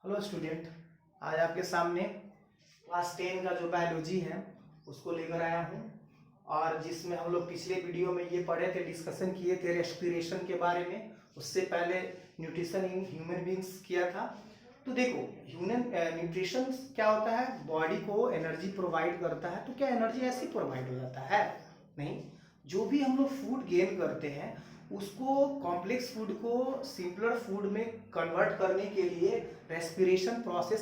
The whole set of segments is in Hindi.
हेलो स्टूडेंट, आज आपके सामने क्लास 10 का जो बायोलॉजी है उसको लेकर आया हूँ। और जिसमें हम लोग पिछले वीडियो में ये पढ़े थे, डिस्कशन किए थे रेस्पिरेशन के बारे में। उससे पहले न्यूट्रिशन इन ह्यूमन बींग्स किया था। तो देखो, ह्यूमन न्यूट्रिशन क्या होता है, बॉडी को एनर्जी प्रोवाइड करता है। तो क्या एनर्जी ऐसे प्रोवाइड हो जाता है? नहीं। जो भी हम लोग फूड गेन करते हैं उसको, कॉम्प्लेक्स फूड को सिंपलर फूड में कन्वर्ट करने के लिए रेस्पिरेशन प्रोसेस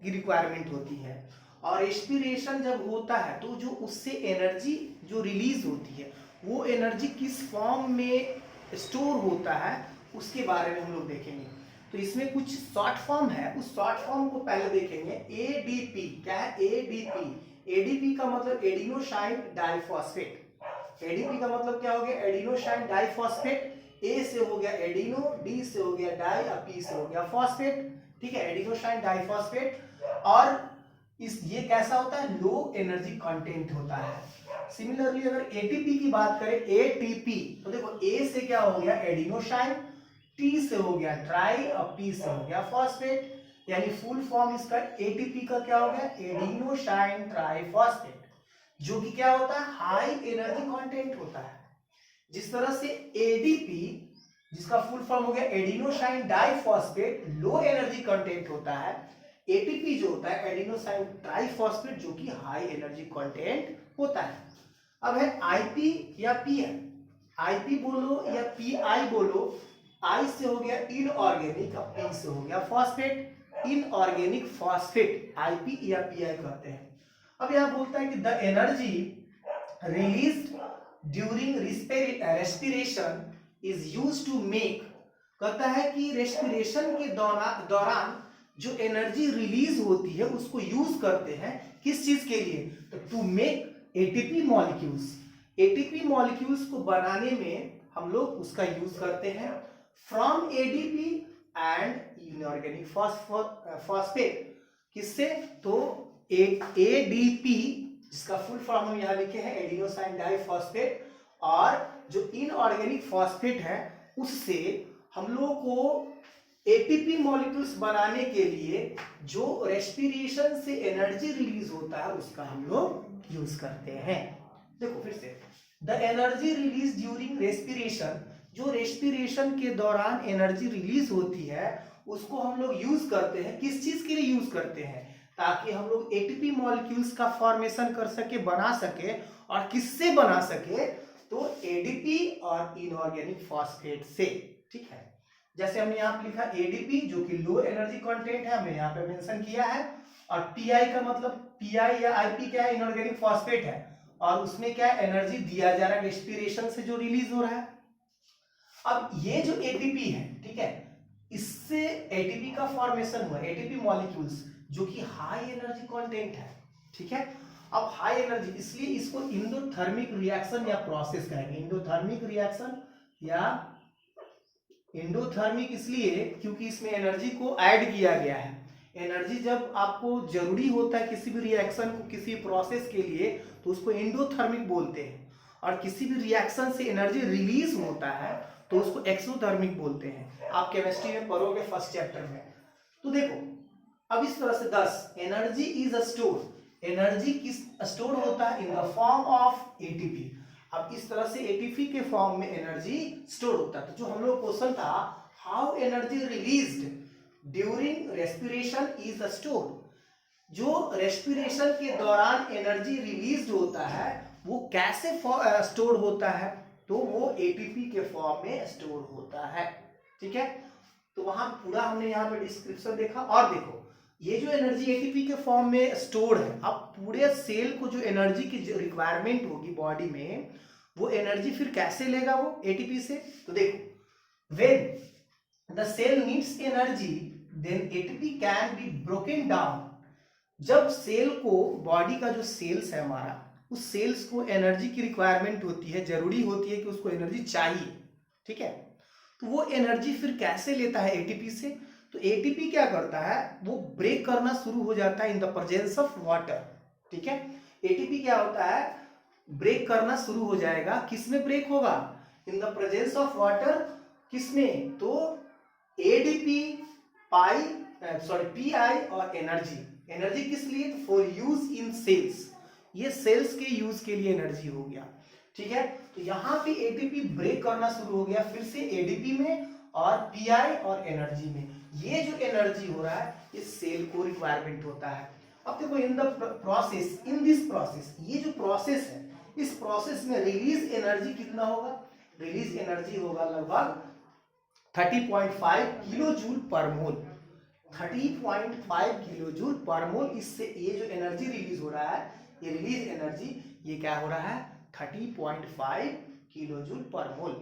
की रिक्वायरमेंट होती है। और रेस्पिरेशन जब होता है तो जो उससे एनर्जी जो रिलीज होती है वो एनर्जी किस फॉर्म में स्टोर होता है उसके बारे में हम लोग देखेंगे। तो इसमें कुछ शॉर्ट फॉर्म है, उस शॉर्ट फॉर्म को पहले देखेंगे। एडीपी क्या है? एडीपी, एडीपी का मतलब एडिनोसाइन डाइफॉस्फेट। एडीपी का मतलब क्या हो गया? Adenosine diphosphate. ए से हो गया एडिनो, डी से हो गया डाई, और पी से हो गया फॉस्फेट। ठीक है, एडिनोसाइन डाइफॉस्फेट। और ये कैसा होता है? लो एनर्जी कंटेंट होता है। सिमिलरली अगर एटीपी की बात करें, एटीपी, तो देखो ए से क्या हो गया? एडिनोसाइन, टी से हो गया ट्राई, और पी से हो गया फॉस्फेट। यानी फुल फॉर्म इसका एटीपी का क्या हो गया? एडिनोसाइन ट्राइफॉस्फेट, जो कि क्या होता है? हाई एनर्जी कंटेंट होता है। जिस तरह से एडीपी, जिसका फुल फॉर्म हो गया adenosine diphosphate, low energy content होता है। एटीपी जो होता है एडिनोसाइन ट्राइफॉस्फेट, जो कि हाई एनर्जी कंटेंट होता है। अब है आईपी या पीआई। आईपी बोलो या पीआई बोलो। आई से हो गया इनऑर्गेनिक, पी से हो गया फॉस्फेट। इनऑर्गेनिक फॉस्फेट आईपी या पीआई कहते हैं। अब यहां बोलता है कि the energy released during respiration is used to make, कहता है कि रेस्पिरेशन के दौरान जो एनर्जी रिलीज होती है उसको यूज करते हैं किस चीज के लिए? तो to make ATP molecules. ATP molecules को बनाने में हम लोग उसका यूज करते हैं। From ADP and inorganic phosphate, किससे? तो एडीपी, जिसका फुल फॉर्म हम यहां लिखे हैं एडिनोसाइन डाइफॉस्फेट, और जो इनऑर्गेनिक फॉस्फेट है उससे हम लोग को एटीपी मॉलिक्यूल्स बनाने के लिए जो रेस्पिरेशन से एनर्जी रिलीज होता है उसका हम लोग यूज करते हैं। देखो फिर से, the energy release during respiration, जो रेस्पिरेशन के दौरान एनर्जी रिलीज होती है उसको हम लोग यूज करते हैं। किस चीज के लिए यूज करते हैं? ताकि हम लोग एटीपी मॉलिक्यूल्स का फॉर्मेशन कर सके, बना सके। और किससे बना सके? तो एडीपी और इनऑर्गेनिक फॉस्फेट से। ठीक है, जैसे हमने यहाँ पे लिखा एडीपी जो कि लो एनर्जी कंटेंट है, हमने यहाँ पे मेंशन किया है। और पीआई का मतलब, पीआई या आईपी क्या है? इनऑर्गेनिक फॉस्फेट है। और उसमें क्या एनर्जी दिया जा रहा है? रेस्पिरेशन से जो रिलीज हो रहा है। अब ये जो एटीपी है, ठीक है, इससे एटीपी का फॉर्मेशन हुआ, एटीपी मॉलिक्यूल्स, जो कि हाई एनर्जी कंटेंट है। ठीक है, अब हाई एनर्जी, इसलिए इसको इंडोथर्मिक रिएक्शन या प्रोसेस कहेंगे। इंडोथर्मिक रिएक्शन या इंडोथर्मिक इसलिए क्योंकि इसमें एनर्जी को ऐड किया गया है। एनर्जी जब आपको जरूरी होता है किसी भी रिएक्शन को, किसी प्रोसेस के लिए, तो उसको इंडोथर्मिक बोलते हैं। और किसी भी रिएक्शन से एनर्जी रिलीज होता है तो उसको एक्सोथर्मिक बोलते हैं। आप केमिस्ट्री में पढ़ोगे फर्स्ट चैप्टर में। तो देखो, अब इस तरह से 10 energy is a store, energy किस स्टोर होता है? In the form of ATP. अब इस तरह से एटीपी के फॉर्म में एनर्जी स्टोर होता है। तो जो हम लोग क्वेश्चन था, how energy released during respiration is a store, जो रेस्पिरेशन के दौरान एनर्जी रिलीज होता है वो कैसे स्टोर होता है? तो वो एटीपी के फॉर्म में स्टोर होता है। ठीक है, तो वहां पूरा हमने यहाँ पे डिस्क्रिप्शन देखा। और देखो, ये जो एनर्जी एटीपी के फॉर्म में स्टोर है, अब पूरे सेल को जो एनर्जी की रिक्वायरमेंट होगी बॉडी में, वो एनर्जी फिर कैसे लेगा वो एटीपी से? तो देखो, when the cell needs energy then ATP can be broken down. जब सेल को, बॉडी का जो सेल्स है हमारा, उस सेल्स को एनर्जी की रिक्वायरमेंट होती है, जरूरी होती है कि उसको एनर्जी चाहिए। ठीक है, तो वो एनर्जी फिर कैसे लेता है? एटीपी से। तो एटीपी क्या करता है? वो ब्रेक करना शुरू हो जाता है in the presence of water. ठीक है, एटीपी क्या होता है? ब्रेक करना शुरू हो जाएगा। किसमें ब्रेक होगा? In the presence of water. किसमें? तो एडीपी पी आई और एनर्जी। एनर्जी किस लिए? फॉर यूज इन सेल्स, ये सेल्स के यूज के लिए एनर्जी हो गया। ठीक है, तो यहाँ पे एटीपी ब्रेक करना शुरू हो गया फिर से एडीपी में और पीआई और एनर्जी में। ये जो एनर्जी हो रहा है इस सेल को रिक्वायरमेंट होता है। अब देखो in the process, in this process, ये जो प्रोसेस है इस प्रोसेस में रिलीज एनर्जी कितना होगा? रिलीज एनर्जी होगा लगभग 30.5 किलो जूल पर मोल। 30.5 किलो जूल पर मोल। इससे ये जो एनर्जी रिलीज हो रहा है, ये रिलीज एनर्जी ये क्या हो रहा है? 30.5 किलो जूल पर मोल।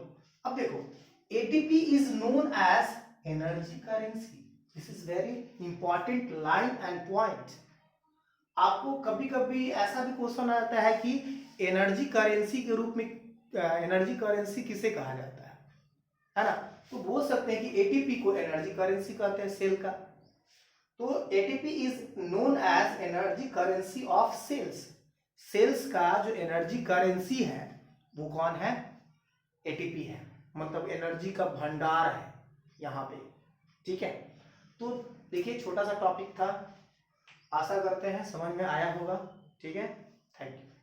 अब देखो ATP is known as energy currency. This is very important line and point. आपको कभी कभी ऐसा भी क्वेश्चन आता है कि एनर्जी करेंसी के रूप में एनर्जी करेंसी किसे कहा जाता है ना? तो बोल सकते हैं कि एटीपी को एनर्जी करेंसी कहते हैं सेल का। तो ATP is known as energy currency of cells. Cells का जो एनर्जी करेंसी है वो कौन है? एटीपी है, मतलब एनर्जी का भंडार है यहाँ पे। ठीक है, तो देखिए छोटा सा टॉपिक था, आशा करते हैं समझ में आया होगा। ठीक है, थैंक यू।